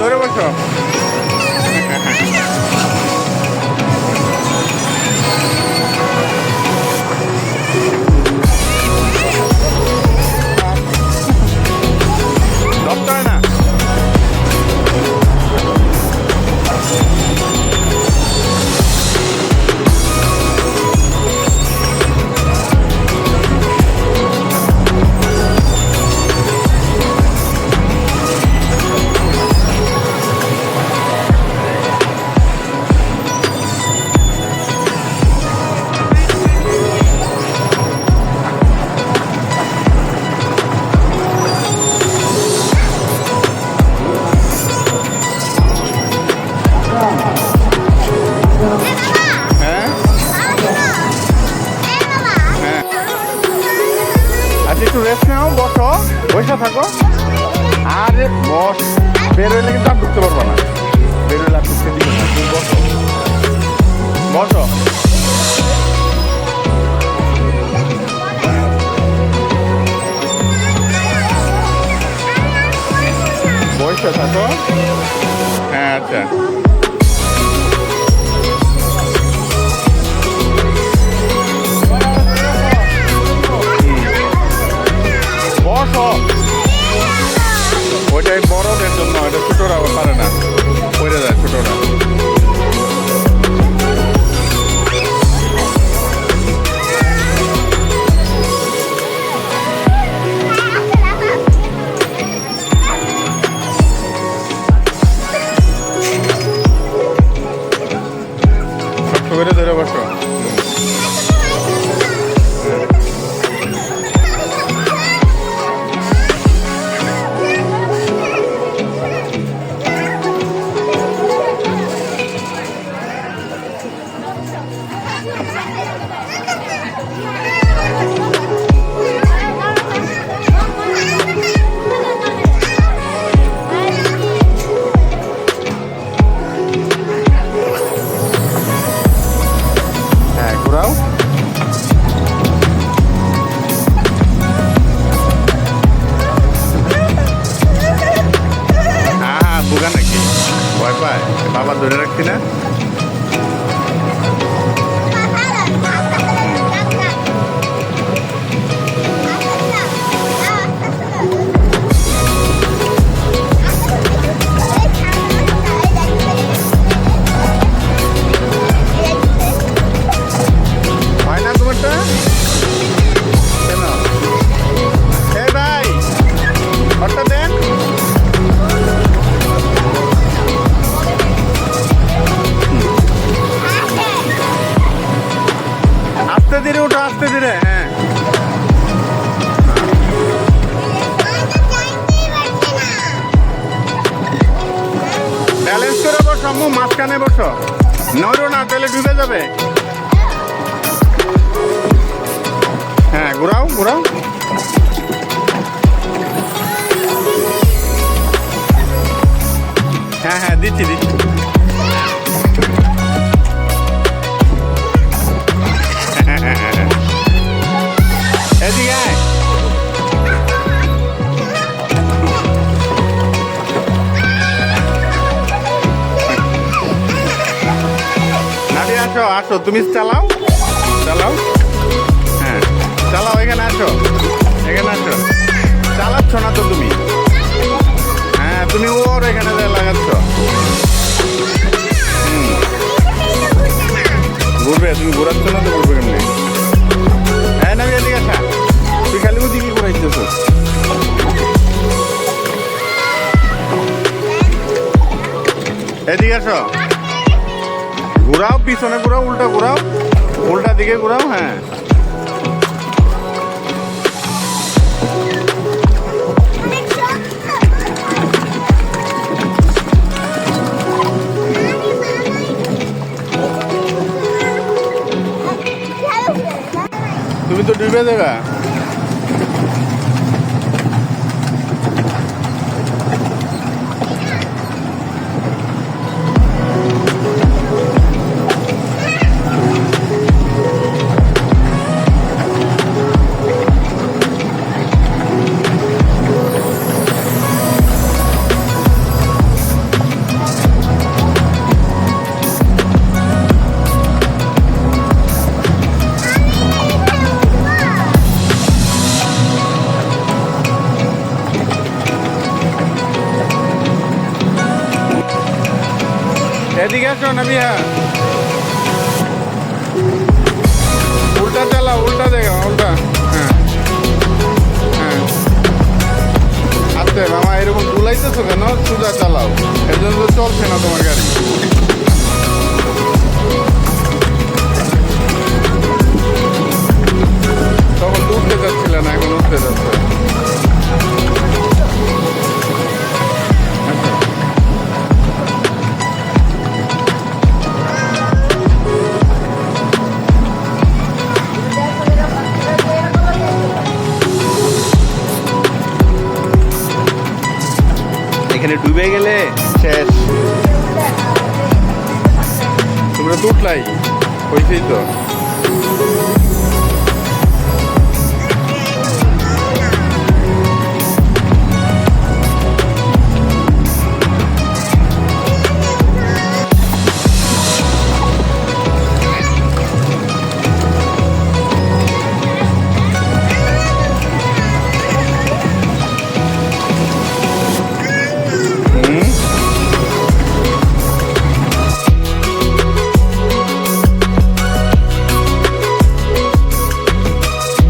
ধরে বসো। ধরতে হয় না। একটু রেস্ট নাও, বসো, বসে থাকো। আরে বস, বেরোলে কিন্তু আর ঢুকতে পারবো না, বেরোলে আর ঢুকতে দিবে না। তুমি বসো, বসো। বসে থাকো। হ্যাঁ আচ্ছা, ওইটাই বড়দের জন্য, এটা ছোটরা পারে না, পড়ে যায় ছোটরা। শক্ত করে ধরে বসো। বাবা ধরে রাখছি না। হয় না তোমারটা কেন? এ ভাই ঘরটা দেন। আস্তে ধীরে ওঠো, আস্তে ধীরে। হ্যাঁ ব্যালেন্স করে বসো আম্মু, মাঝখানে বসো, নড়ো না তাহলে ডুবে যাবে। হ্যাঁ ঘুরাও ঘুরাও। হ্যাঁ হ্যাঁ দিচ্ছি দিচ্ছি। এদিকে আয়। নাদিয়া আসো আসো, তুমি চালাও চালাও। হ্যাঁ চালাও, এখানে আসো, এখানে আসো। চালাচ্ছ না তো তুমি? হ্যাঁ তুমি ওর এখানে লাগাচ্ছ। ঘুরবে, তুমি ঘুরাচ্ছ না তো ঘুরবে কেমনি? হ্যাঁ না এদিকে আসা, তুই খালি ওদিকে ঘুরাইতেছ। এদিকে আসো, ঘুরাও, পিছনে ঘুরাও, উল্টা ঘুরাও, উল্টা দিকে ঘুরাও। হ্যাঁ তুমি তো ডুবে দেবা। এদিকে আসো নাবিহা। উল্টা চালাও, উল্টা দেখো, উল্টা। হ্যাঁ হ্যাঁ, আস্তে মামা, এরকম দুলাইতেছো কেন? সোজা চালাও, এর জন্য তো চলছে না তোমার গাড়ি। তখন তো উঠতে যাচ্ছিল না, এখন উঠতে যাচ্ছে। আচ্ছা, এখানে ডুবে গেলে শেষ। তোমরা তো উঠলাই, হয়েছেই তো।